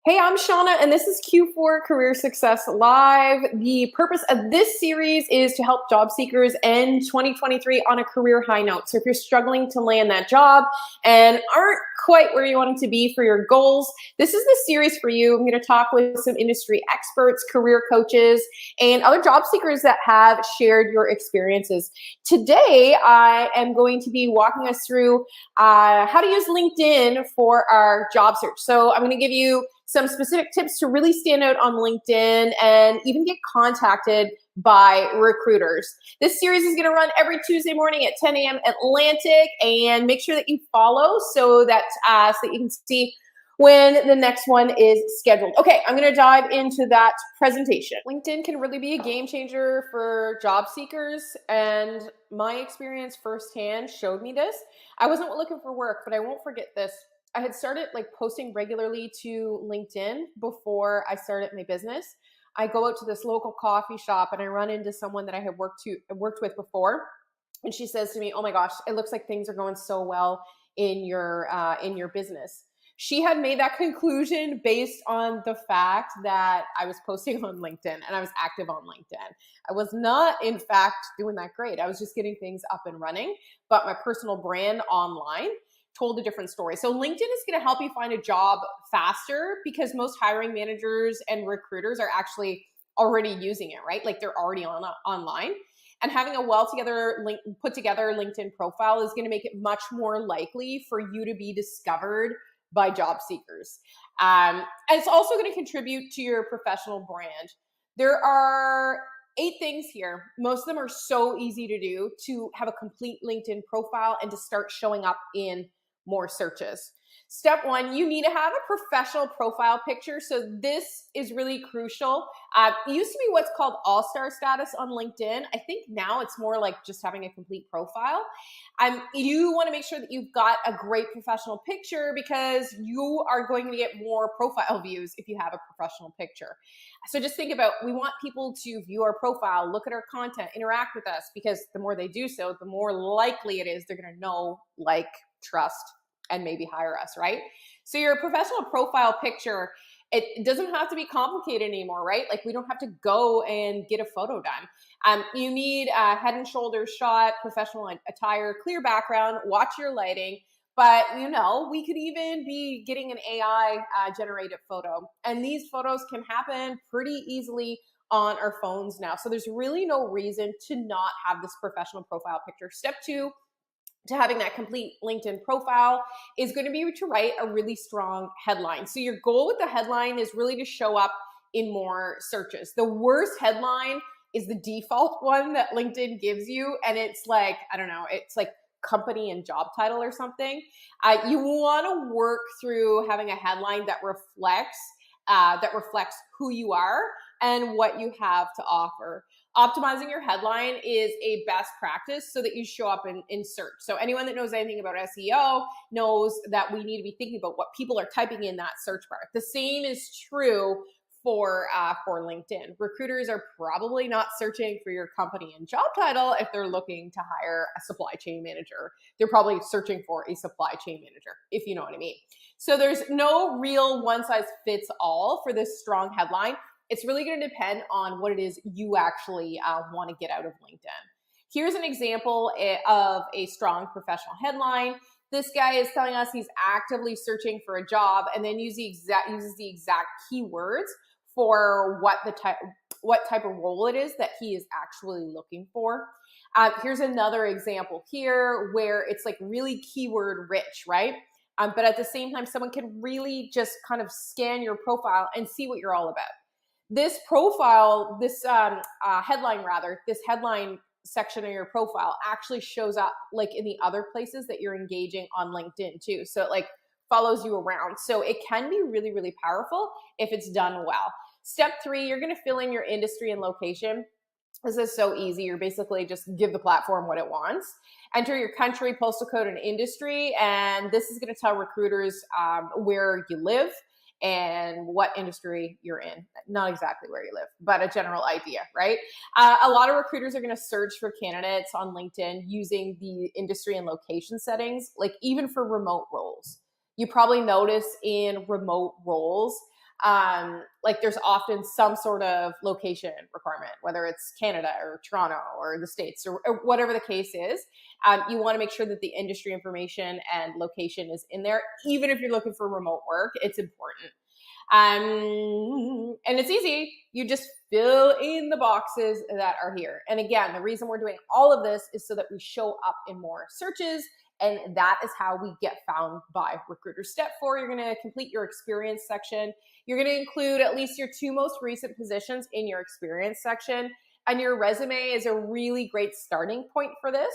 Hey, I'm Shauna, and this is Q4 Career Success Live. The purpose of this series is to help job seekers end 2023 on a career high note. So if you're struggling to land that job and aren't quite where you want to be for your goals, this is the series for you. I'm going to talk with some industry experts, career coaches, and other job seekers that have shared your experiences. Today, I am going to be walking us through how to use LinkedIn for our job search. So I'm going to give you some specific tips to really stand out on LinkedIn and even get contacted by recruiters. This series is going to run every Tuesday morning at 10 a.m. Atlantic, and make sure that you follow so that you can see when the next one is scheduled. Okay, I'm going to dive into that presentation. LinkedIn can really be a game changer for job seekers, and my experience firsthand showed me this. I wasn't looking for work, but I won't forget this. I had started posting regularly to LinkedIn before I started my business. I go out to this local coffee shop and I run into someone that I had worked with before, and she says to me, "Oh my gosh, it looks like things are going so well in your business." She had made that conclusion based on the fact that I was posting on LinkedIn and I was active on LinkedIn. I was not, in fact, doing that great. I was just getting things up and running, but my personal brand online told a different story. So LinkedIn is going to help you find a job faster because most hiring managers and recruiters are actually already using it, right? Like they're already online. And having a put together LinkedIn profile is going to make it much more likely for you to be discovered by job seekers. And it's also going to contribute to your professional brand. There are 8 things here. Most of them are so easy to do to have a complete LinkedIn profile and to start showing up in more searches. Step 1, you need to have a professional profile picture. So this is really crucial. It used to be what's called all-star status on LinkedIn. I think now it's more like just having a complete profile. You want to make sure that you've got a great professional picture because you are going to get more profile views if you have a professional picture. So just think about, we want people to view our profile, look at our content, interact with us, because the more they do so, the more likely it is they're going to know, trust, and maybe hire us, right? So your professional profile picture, it doesn't have to be complicated anymore, right? Like we don't have to go and get a photo done. You need a head and shoulders shot, professional attire, clear background, watch your lighting. But we could even be getting an AI generated photo. And these photos can happen pretty easily on our phones now. So there's really no reason to not have this professional profile picture. Step 2 to having that complete LinkedIn profile is going to be to write a really strong headline. So your goal with the headline is really to show up in more searches. The worst headline is the default one that LinkedIn gives you. And it's like, I don't know, it's like company and job title or something. You want to work through having a headline that reflects who you are and what you have to offer. Optimizing your headline is a best practice so that you show up in search. So anyone that knows anything about SEO knows that we need to be thinking about what people are typing in that search bar. The same is true for LinkedIn. Recruiters are probably not searching for your company and job title if they're looking to hire a supply chain manager. They're probably searching for a supply chain manager, if you know what I mean. So there's no real one size fits all for this strong headline. It's really going to depend on what it is you actually want to get out of LinkedIn. Here's an example of a strong professional headline. This guy is telling us he's actively searching for a job and then uses the exact keywords for what type of role it is that he is actually looking for. Here's another example here where it's like really keyword rich, right? But at the same time, someone can really just kind of scan your profile and see what you're all about. This profile, this headline section of your profile actually shows up like in the other places that you're engaging on LinkedIn too. So it follows you around. So it can be really, really powerful if it's done well. Step 3, you're going to fill in your industry and location. This is so easy. You're basically just give the platform what it wants. Enter your country, postal code, and industry. And this is going to tell recruiters where you live and what industry you're in. Not exactly where you live, but a general idea, right? A lot of recruiters are going to search for candidates on LinkedIn using the industry and location settings, like even for remote roles. You probably notice in remote roles, like there's often some sort of location requirement, whether it's Canada or Toronto or the States or whatever the case is. You want to make sure that the industry information and location is in there. Even if you're looking for remote work, it's important. And it's easy. You just fill in the boxes that are here. And again, the reason we're doing all of this is so that we show up in more searches. And that is how we get found by recruiters. Step 4, you're going to complete your experience section. You're going to include at least your 2 most recent positions in your experience section. And your resume is a really great starting point for this.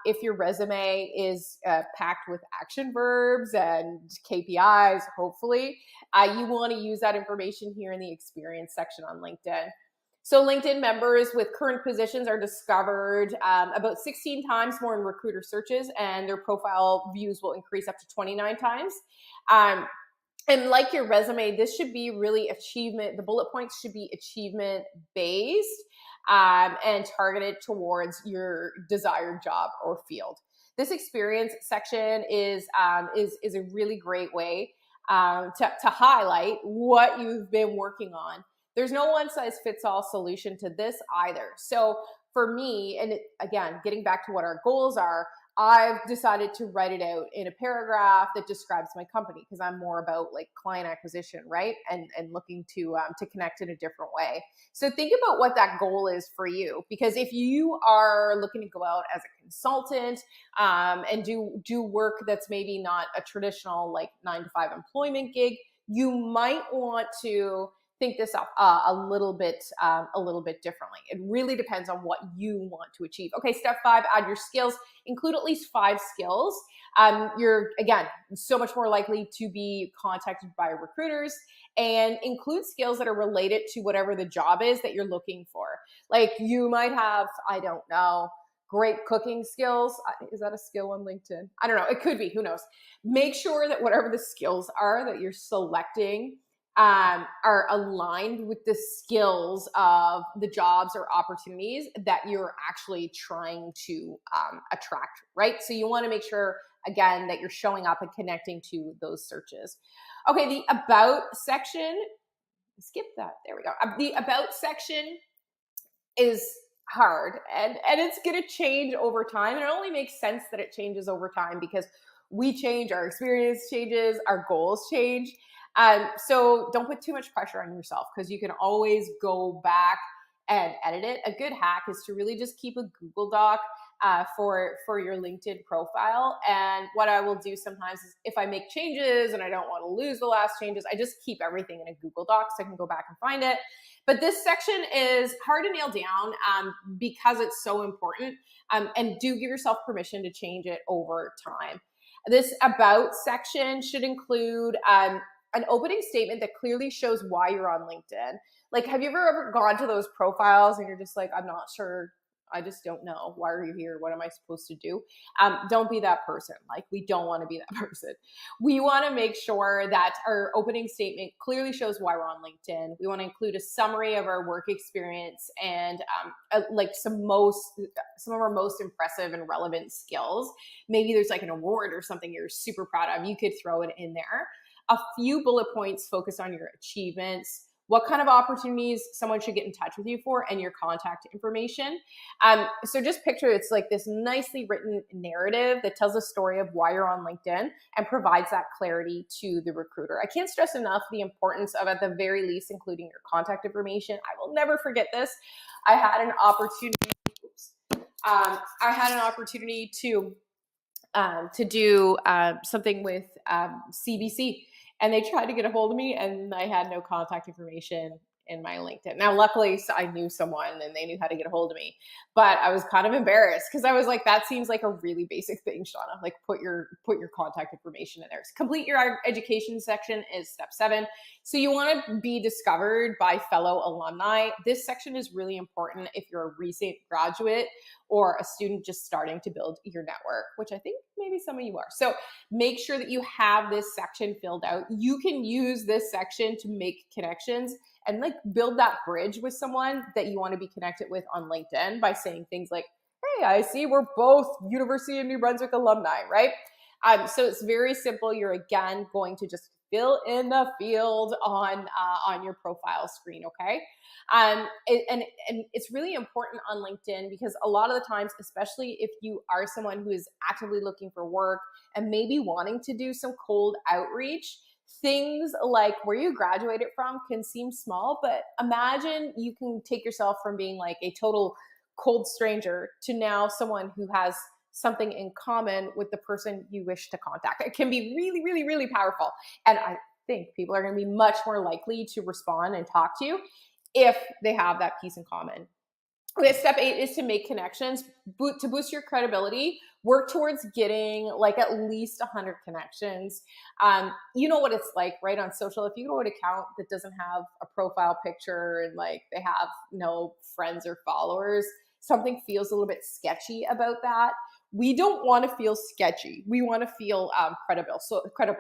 If your resume is packed with action verbs and KPIs, hopefully, you want to use that information here in the experience section on LinkedIn. So LinkedIn members with current positions are discovered about 16 times more in recruiter searches, and their profile views will increase up to 29 times. And like your resume, this should be really achievement. The bullet points should be achievement based and targeted towards your desired job or field. This experience section is a really great way to highlight what you've been working on. There's no one size fits all solution to this either. So for me, and again, getting back to what our goals are, I've decided to write it out in a paragraph that describes my company because I'm more about like client acquisition, right? And looking to connect in a different way. So think about what that goal is for you, because if you are looking to go out as a consultant and do work that's maybe not a traditional like 9-to-5 employment gig, you might want to think this up a little bit differently. It really depends on what you want to achieve. Okay, step 5, add your skills. Include at least 5 skills. You're, again, so much more likely to be contacted by recruiters, and include skills that are related to whatever the job is that you're looking for. Like you might have, I don't know, great cooking skills. Is that a skill on LinkedIn? I don't know. It could be. Who knows? Make sure that whatever the skills are that you're selecting are aligned with the skills of the jobs or opportunities that you're actually trying to attract, right? So you want to make sure, again, that you're showing up and connecting to those searches. Okay, the About section, skip that, there we go. The About section is hard and it's going to change over time. And it only makes sense that it changes over time because we change, our experience changes, our goals change. So don't put too much pressure on yourself because you can always go back and edit it. A good hack is to really just keep a Google Doc for your LinkedIn profile. And what I will do sometimes is if I make changes and I don't want to lose the last changes, I just keep everything in a Google Doc so I can go back and find it. But this section is hard to nail down because it's so important. And do give yourself permission to change it over time. This About section should include an opening statement that clearly shows why you're on LinkedIn. Like, have you ever gone to those profiles and you're just like, I'm not sure, I just don't know. Why are you here? What am I supposed to do? Don't be that person. Like, we don't want to be that person. We want to make sure that our opening statement clearly shows why we're on LinkedIn. We want to include a summary of our work experience and like some of our most impressive and relevant skills. Maybe there's like an award or something you're super proud of. You could throw it in there. A few bullet points focus on your achievements, what kind of opportunities someone should get in touch with you for, and your contact information. So just picture it's like this nicely written narrative that tells a story of why you're on LinkedIn and provides that clarity to the recruiter. I can't stress enough the importance of, at the very least, including your contact information. I will never forget this. I had an opportunity. To do something with CBC. And they tried to get a hold of me and I had no contact information in my LinkedIn. Now, luckily, I knew someone and they knew how to get a hold of me. But I was kind of embarrassed because I was like, that seems like a really basic thing, Shauna. Like, put your contact information in there. So complete your education section is step 7. So you want to be discovered by fellow alumni. This section is really important if you're a recent graduate or a student just starting to build your network, which I think maybe some of you are. So make sure that you have this section filled out. You can use this section to make connections and like build that bridge with someone that you want to be connected with on LinkedIn by saying things like, hey, I see we're both University of New Brunswick alumni, right? So it's very simple. You're again going to just fill in the field on your profile screen, okay? And it's really important on LinkedIn because a lot of the times, especially if you are someone who is actively looking for work and maybe wanting to do some cold outreach, things like where you graduated from can seem small, but imagine you can take yourself from being like a total cold stranger to now someone who has something in common with the person you wish to contact. It can be really, really, really powerful. And I think people are going to be much more likely to respond and talk to you if they have that piece in common. Okay, step 8 is to make connections. To boost your credibility, work towards getting like at least 100 connections. You know what it's like, right? On social, if you go to an account that doesn't have a profile picture and like they have no friends or followers, something feels a little bit sketchy about that. We don't want to feel sketchy. We want to feel credible.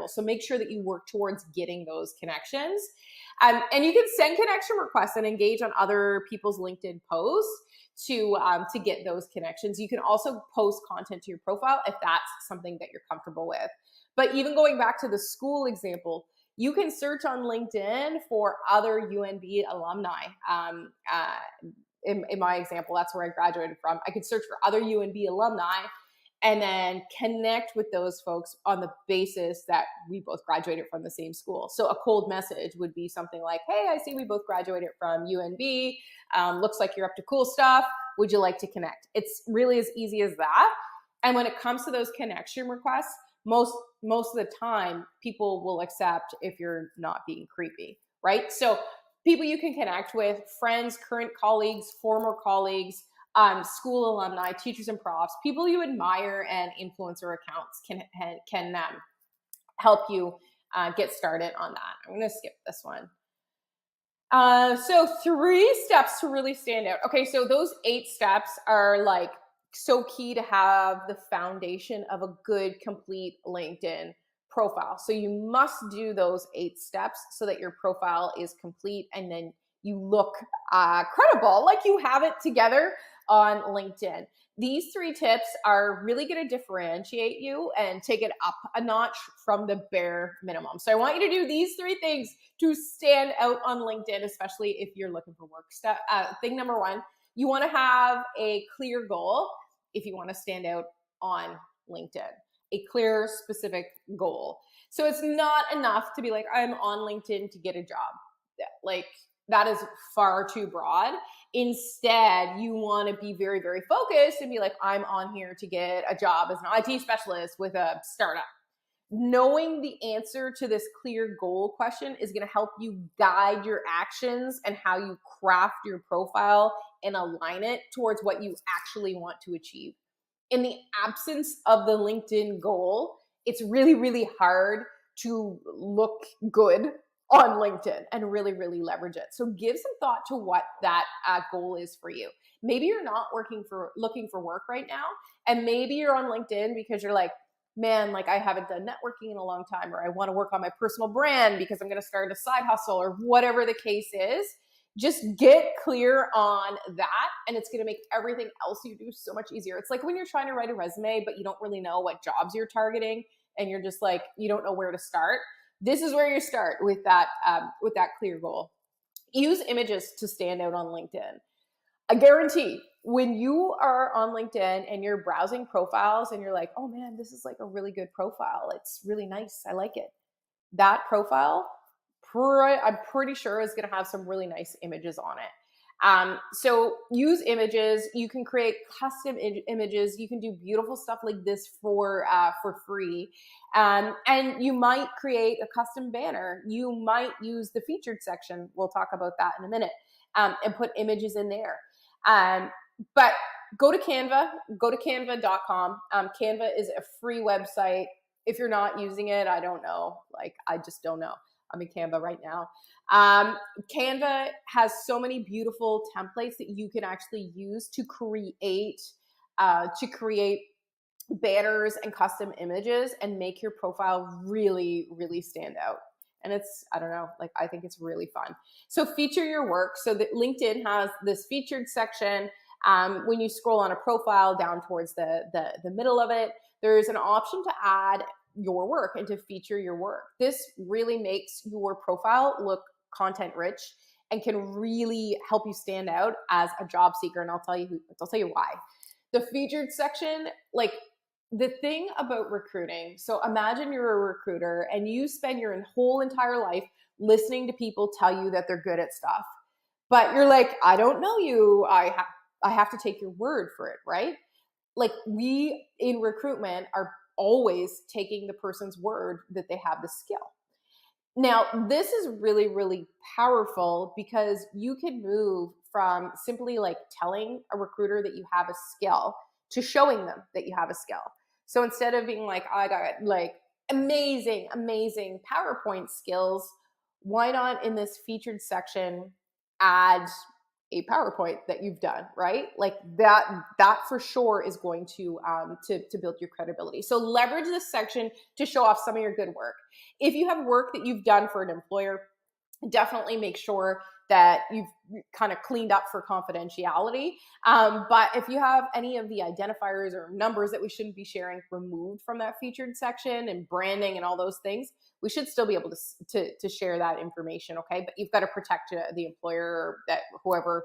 So make sure that you work towards getting those connections. And you can send connection requests and engage on other people's LinkedIn posts to get those connections. You can also post content to your profile if that's something that you're comfortable with. But even going back to the school example, you can search on LinkedIn for other UNB alumni. In my example, that's where I graduated from. I could search for other UNB alumni and then connect with those folks on the basis that we both graduated from the same school. So a cold message would be something like, hey, I see we both graduated from UNB. Looks like you're up to cool stuff. Would you like to connect? It's really as easy as that. And when it comes to those connection requests, most of the time, people will accept if you're not being creepy, right? So people you can connect with, friends, current colleagues, former colleagues, school alumni, teachers and profs, people you admire, and influencer accounts can help you get started on that. I'm going to skip this one. So 3 steps to really stand out. Okay, so those 8 steps are like so key to have the foundation of a good, complete LinkedIn profile. So you must do those 8 steps so that your profile is complete and then you look credible, like you have it together on LinkedIn. These 3 tips are really going to differentiate you and take it up a notch from the bare minimum. So I want you to do these 3 things to stand out on LinkedIn, especially if you're looking for work. Thing number 1, you want to have a clear goal if you want to stand out on LinkedIn. A clear, specific goal. So it's not enough to be like, I'm on LinkedIn to get a job. Like, that is far too broad. Instead, you want to be very, very focused and be like, I'm on here to get a job as an IT specialist with a startup. Knowing the answer to this clear goal question is going to help you guide your actions and how you craft your profile and align it towards what you actually want to achieve. In the absence of the LinkedIn goal, it's really, really hard to look good on LinkedIn and really, really leverage it. So give some thought to what that goal is for you. Maybe you're not looking for work right now, and maybe you're on LinkedIn because you're like, man, like I haven't done networking in a long time, or I want to work on my personal brand because I'm going to start a side hustle, or whatever the case is. Just get clear on that, and it's going to make everything else you do so much easier. It's like when you're trying to write a resume, but you don't really know what jobs you're targeting, and you're just like, you don't know where to start. This is where you start with that clear goal. Use images to stand out on LinkedIn. I guarantee when you are on LinkedIn and you're browsing profiles and you're like, oh man, this is like a really good profile. It's really nice. I like it. That profile, I'm pretty sure is going to have some really nice images on it. So use images. You can create custom images. You can do beautiful stuff like this for free. And you might create a custom banner. You might use the featured section. We'll talk about that in a minute. And put images in there. But go to Canva, go to canva.com. Canva is a free website. If you're not using it, I don't know. Like, I just don't know. I'm in Canva right now. Canva has so many beautiful templates that you can actually use to create banners and custom images and make your profile really, really stand out. And it's, I don't know, like, I think it's really fun. So feature your work. So that LinkedIn has this featured section. When you scroll on a profile down towards the middle of it, there's an option to add your work and to feature your work. This really makes your profile look content rich and can really help you stand out as a job seeker. And I'll tell you why. The featured section, like the thing about recruiting. So imagine you're a recruiter and you spend your whole entire life listening to people tell you that they're good at stuff. But you're like, I don't know you. I have to take your word for it, right? Like we in recruitment are always taking the person's word that they have the skill. Now, this is really, really powerful because you can move from simply like telling a recruiter that you have a skill to showing them that you have a skill. So instead of being like, I got like amazing, amazing PowerPoint skills, why not in this featured section add a PowerPoint that you've done, right? Like that for sure is going to build your credibility. So leverage this section to show off some of your good work. If you have work that you've done for an employer, definitely make sure that you've kind of cleaned up for confidentiality. But if you have any of the identifiers or numbers that we shouldn't be sharing removed from that featured section and branding and all those things, we should still be able to share that information, okay? But you've got to protect the employer or that whoever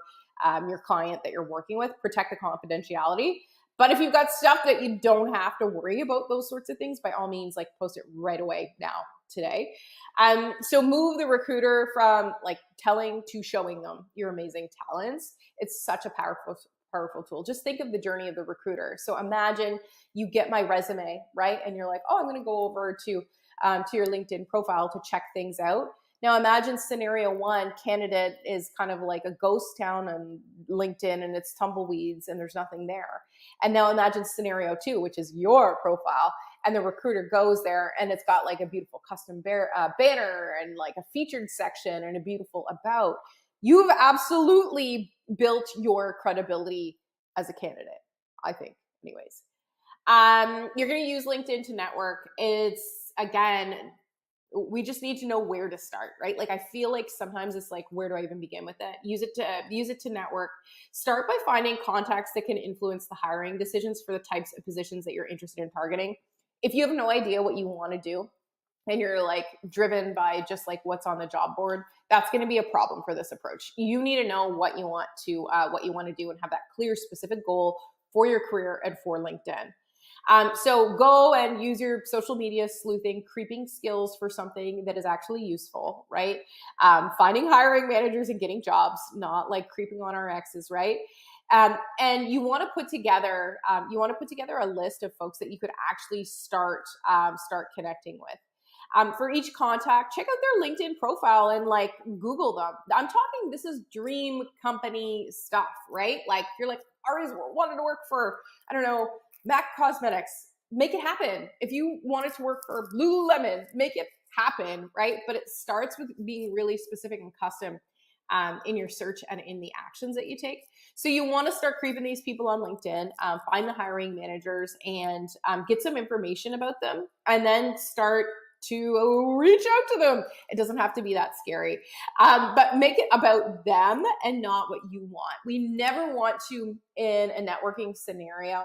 your client that you're working with, protect the confidentiality. But if you've got stuff that you don't have to worry about those sorts of things, by all means, like post it right away now, today. So move the recruiter from like telling to showing them your amazing talents. It's such a powerful tool. Just think of the journey of the recruiter. So imagine you get my resume, right? And you're like, oh, I'm going to go over to your LinkedIn profile to check things out. Now imagine scenario one, candidate is kind of like a ghost town on LinkedIn and it's tumbleweeds and there's nothing there. And now imagine scenario two, which is your profile, and the recruiter goes there and it's got like a beautiful custom banner and like a featured section and a beautiful about. You've absolutely built your credibility as a candidate, I think, anyways. You're going to use LinkedIn to network. It's, again, we just need to know where to start, right? Like I feel like sometimes it's like, where do I even begin with it? Use it to network. Start by finding contacts that can influence the hiring decisions for the types of positions that you're interested in targeting. If you have no idea what you want to do and you're like driven by just like what's on the job board, that's going to be a problem for this approach. You need to know what you want to do and have that clear, specific goal for your career and for LinkedIn. So go and use your social media sleuthing, creeping skills for something that is actually useful, right? Finding hiring managers and getting jobs, not like creeping on our exes, right? And you want to put together a list of folks that you could actually start connecting with. For each contact, check out their LinkedIn profile and like Google them. I'm talking, this is dream company stuff, right? Like you're like, Ari's wanted to work for, I don't know, MAC Cosmetics. Make it happen. If you wanted to work for Lululemon, make it happen, right? But it starts with being really specific and custom in your search and in the actions that you take. So you want to start creeping these people on LinkedIn, find the hiring managers and get some information about them, and then start to reach out to them. It doesn't have to be that scary, but make it about them and not what you want. We never want to, in a networking scenario,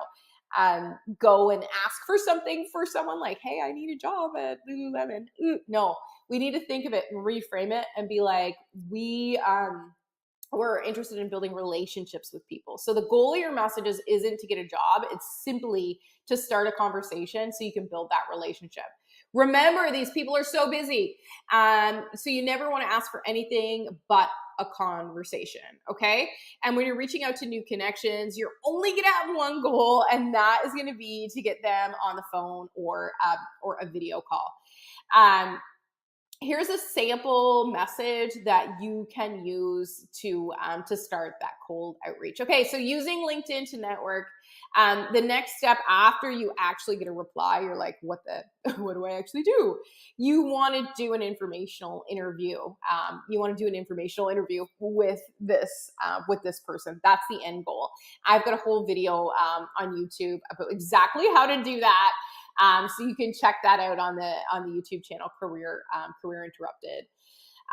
go and ask for something for someone like, hey, I need a job at Lululemon. No, we need to think of it and reframe it and be like, we're interested in building relationships with people. So the goal of your messages isn't to get a job. It's simply to start a conversation so you can build that relationship. Remember, these people are so busy. So you never want to ask for anything but a conversation, okay? And when you're reaching out to new connections, you're only going to have one goal, and that is going to be to get them on the phone or a video call. Here's a sample message that you can use to start that cold outreach. Okay, so using LinkedIn to network. The next step after you actually get a reply, you're like, what do I actually do? You want to do an informational interview. You want to do an informational interview with this person. That's the end goal. I've got a whole video on YouTube about exactly how to do that. So you can check that out on the YouTube channel, Career Interrupted.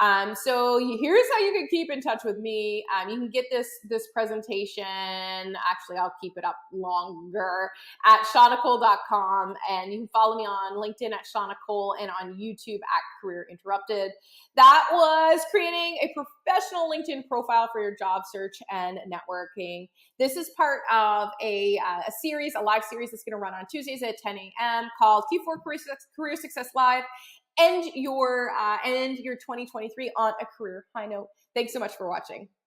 Here's how you can keep in touch with me. You can get this presentation. Actually, I'll keep it up longer at ShaunaCole.com, and you can follow me on LinkedIn at Shauna Cole and on YouTube at Career Interrupted. That was creating a professional LinkedIn profile for your job search and networking. This is part of a series, a live series that's going to run on Tuesdays at 10 a.m. called Q4 Career Success Live. End your 2023 on a career high note. Thanks so much for watching.